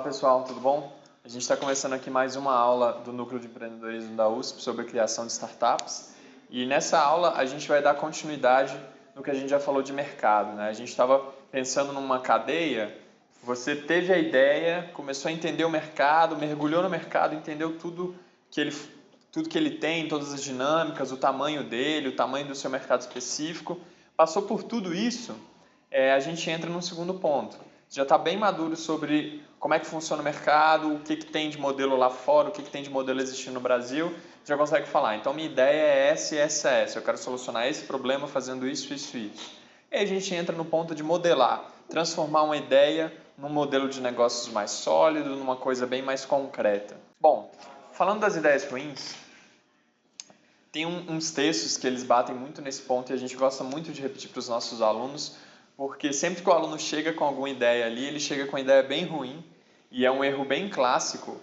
pessoal, tudo bom? A gente está começando aqui mais uma aula do Núcleo de Empreendedorismo da USP sobre a criação de startups. E nessa aula a gente vai dar continuidade no que a gente já falou de mercado, né? A gente estava pensando numa cadeia, você teve a ideia, começou a entender o mercado, mergulhou no mercado, entendeu tudo que ele tem, todas as dinâmicas, o tamanho dele, o tamanho do seu mercado específico. Passou por tudo isso, a gente entra num segundo ponto. Já está bem maduro sobre como é que funciona o mercado, o que tem de modelo lá fora, o que tem de modelo existindo no Brasil, já consegue falar. Então, minha ideia é essa e essa, essa. Eu quero solucionar esse problema fazendo isso, isso e isso. E aí a gente entra no ponto de modelar, transformar uma ideia num modelo de negócios mais sólido, numa coisa bem mais concreta. Bom, falando das ideias ruins, tem uns textos que eles batem muito nesse ponto e a gente gosta muito de repetir para os nossos alunos, porque sempre que o aluno chega com alguma ideia ali, ele chega com uma ideia bem ruim, e é um erro bem clássico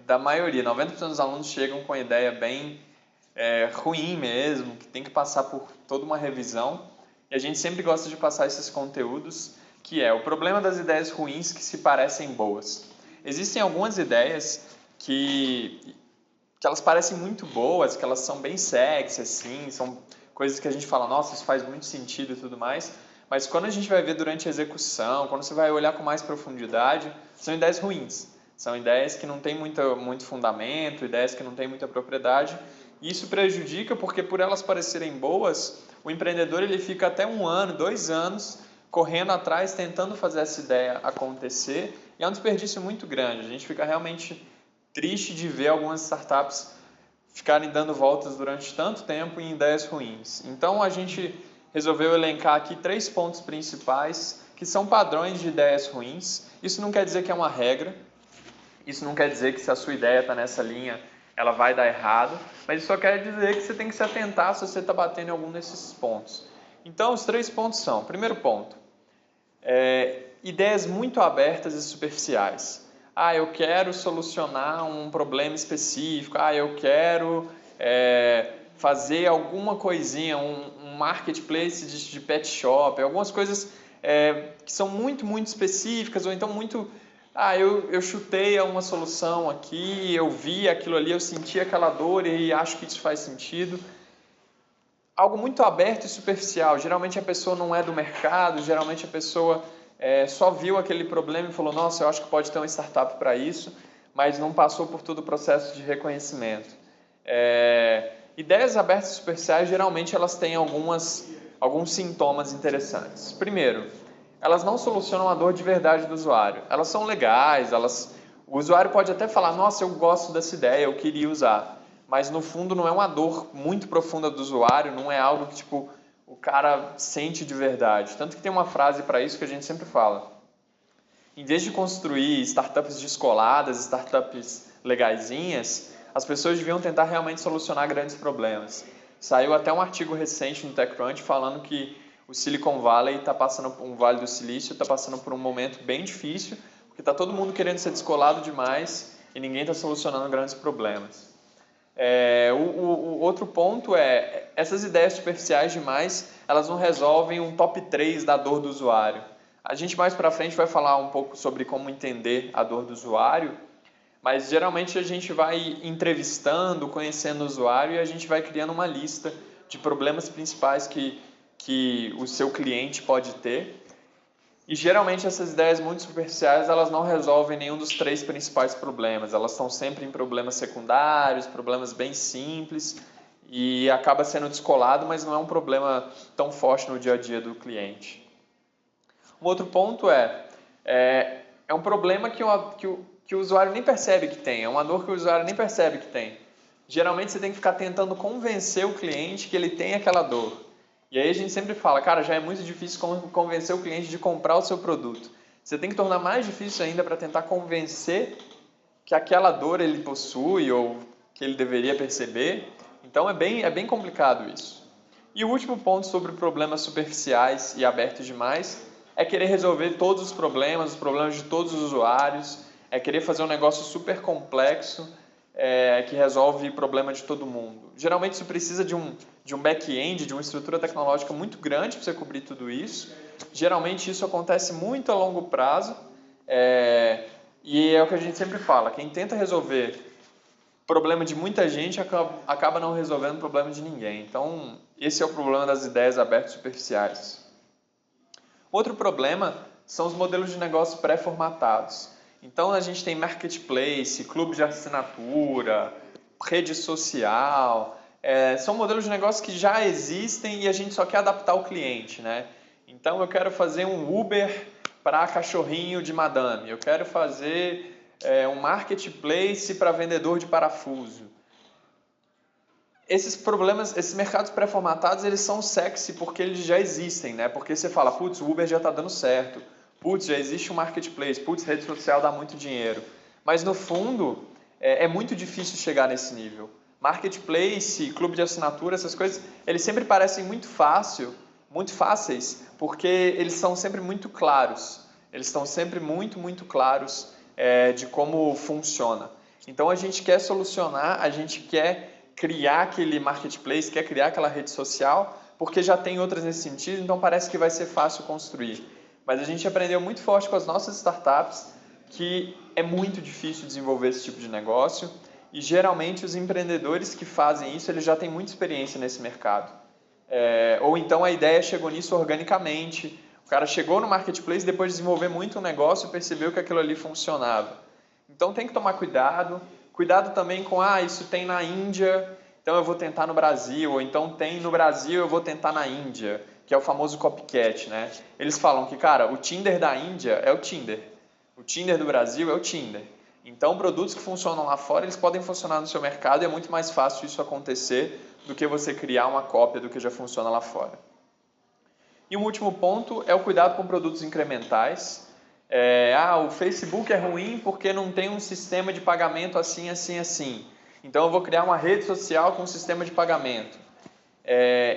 da maioria. 90% dos alunos chegam com a ideia bem ruim mesmo, que tem que passar por toda uma revisão, e a gente sempre gosta de passar esses conteúdos, que é o problema das ideias ruins que se parecem boas. Existem algumas ideias que elas parecem muito boas, que elas são bem sexy, assim, são coisas que a gente fala, nossa, isso faz muito sentido e tudo mais, mas quando a gente vai ver durante a execução, quando você vai olhar com mais profundidade, são ideias ruins, são ideias que não têm muito fundamento, ideias que não têm muita propriedade, e isso prejudica porque por elas parecerem boas, o empreendedor ele fica até 1 ano, 2 anos, correndo atrás, tentando fazer essa ideia acontecer, e é um desperdício muito grande, a gente fica realmente triste de ver algumas startups ficarem dando voltas durante tanto tempo em ideias ruins. Então a gente resolveu elencar aqui 3 pontos principais que são padrões de ideias ruins. Isso não quer dizer que é uma regra, isso não quer dizer que se a sua ideia está nessa linha ela vai dar errado, mas isso só quer dizer que você tem que se atentar se você está batendo em algum desses pontos. Então os 3 pontos são, primeiro ponto, ideias muito abertas e superficiais. Eu quero solucionar um problema específico, eu quero fazer alguma coisinha, um marketplace de pet shop, algumas coisas que são muito, muito específicas, ou então muito, eu chutei a uma solução aqui, eu vi aquilo ali, eu senti aquela dor e acho que isso faz sentido. Algo muito aberto e superficial, geralmente a pessoa não é do mercado, geralmente a pessoa só viu aquele problema e falou, nossa, eu acho que pode ter uma startup para isso, mas não passou por todo o processo de reconhecimento. Ideias abertas e superficiais, geralmente elas têm alguns sintomas interessantes. Primeiro, elas não solucionam a dor de verdade do usuário. Elas são legais, o usuário pode até falar, nossa, eu gosto dessa ideia, eu queria usar, mas no fundo não é uma dor muito profunda do usuário, não é algo que o cara sente de verdade. Tanto que tem uma frase para isso que a gente sempre fala. Em vez de construir startups descoladas, startups legaisinhas, as pessoas deviam tentar realmente solucionar grandes problemas. Saiu até um artigo recente no TechCrunch falando que o Silicon Valley está passando, um Vale do Silício está passando por um momento bem difícil, porque está todo mundo querendo ser descolado demais e ninguém está solucionando grandes problemas. O outro ponto essas ideias superficiais demais, elas não resolvem um top 3 da dor do usuário. A gente mais para frente vai falar um pouco sobre como entender a dor do usuário, mas geralmente a gente vai entrevistando, conhecendo o usuário e a gente vai criando uma lista de problemas principais que o seu cliente pode ter. E geralmente essas ideias muito superficiais, elas não resolvem nenhum dos 3 principais problemas. Elas estão sempre em problemas secundários, problemas bem simples e acaba sendo descolado, mas não é um problema tão forte no dia a dia do cliente. Um outro ponto é um problema que o usuário nem percebe que tem, é uma dor que o usuário nem percebe que tem. Geralmente você tem que ficar tentando convencer o cliente que ele tem aquela dor. E aí a gente sempre fala, cara, já é muito difícil convencer o cliente de comprar o seu produto. Você tem que tornar mais difícil ainda para tentar convencer que aquela dor ele possui ou que ele deveria perceber. Então é bem complicado isso. E o último ponto sobre problemas superficiais e abertos demais é querer resolver todos os problemas de todos os usuários, é querer fazer um negócio super complexo que resolve o problema de todo mundo. Geralmente isso precisa de um back-end, de uma estrutura tecnológica muito grande para você cobrir tudo isso. Geralmente isso acontece muito a longo prazo E é o que a gente sempre fala, quem tenta resolver problema de muita gente acaba não resolvendo o problema de ninguém. Então, esse é o problema das ideias abertas superficiais. Outro problema são os modelos de negócio pré-formatados. Então, a gente tem marketplace, clube de assinatura, rede social. São modelos de negócio que já existem e a gente só quer adaptar o cliente, né? Então, eu quero fazer um Uber para cachorrinho de madame. Eu quero fazer um marketplace para vendedor de parafuso. Esses mercados pré-formatados, eles são sexy porque eles já existem, né? Porque você fala, putz, o Uber já está dando certo, putz, já existe um marketplace, putz, rede social dá muito dinheiro. Mas no fundo, é muito difícil chegar nesse nível. Marketplace, clube de assinatura, essas coisas, eles sempre parecem muito fáceis, porque eles são sempre muito claros. Eles estão sempre muito claros de como funciona. Então a gente quer solucionar, a gente quer criar aquele marketplace, quer criar aquela rede social, porque já tem outras nesse sentido, então parece que vai ser fácil construir. Mas a gente aprendeu muito forte com as nossas startups que é muito difícil desenvolver esse tipo de negócio e geralmente os empreendedores que fazem isso, eles já têm muita experiência nesse mercado. Ou então a ideia chegou nisso organicamente, o cara chegou no marketplace depois de desenvolver muito um negócio e percebeu que aquilo ali funcionava. Então tem que tomar cuidado. Cuidado também com, isso tem na Índia, então eu vou tentar no Brasil, ou então tem no Brasil, eu vou tentar na Índia, que é o famoso copycat, né? Eles falam que, cara, o Tinder da Índia é o Tinder do Brasil é o Tinder. Então, produtos que funcionam lá fora, eles podem funcionar no seu mercado e é muito mais fácil isso acontecer do que você criar uma cópia do que já funciona lá fora. E um último ponto é o cuidado com produtos incrementais. O Facebook é ruim porque não tem um sistema de pagamento assim. Então eu vou criar uma rede social com um sistema de pagamento.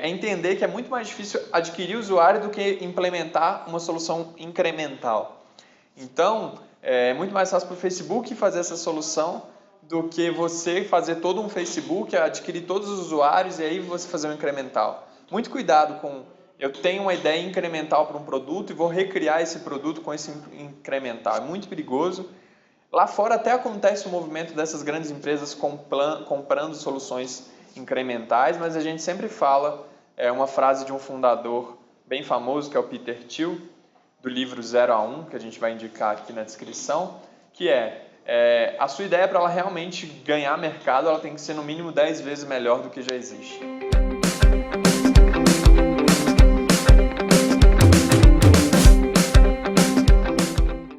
Entender que é muito mais difícil adquirir usuário do que implementar uma solução incremental. Então, é muito mais fácil para o Facebook fazer essa solução do que você fazer todo um Facebook, adquirir todos os usuários e aí você fazer um incremental. Muito cuidado com... Eu tenho uma ideia incremental para um produto e vou recriar esse produto com esse incremental. É muito perigoso. Lá fora até acontece o movimento dessas grandes empresas comprando soluções incrementais, mas a gente sempre fala uma frase de um fundador bem famoso, que é o Peter Thiel, do livro 0 a 1, que a gente vai indicar aqui na descrição, que a sua ideia para ela realmente ganhar mercado, ela tem que ser no mínimo 10 vezes melhor do que já existe.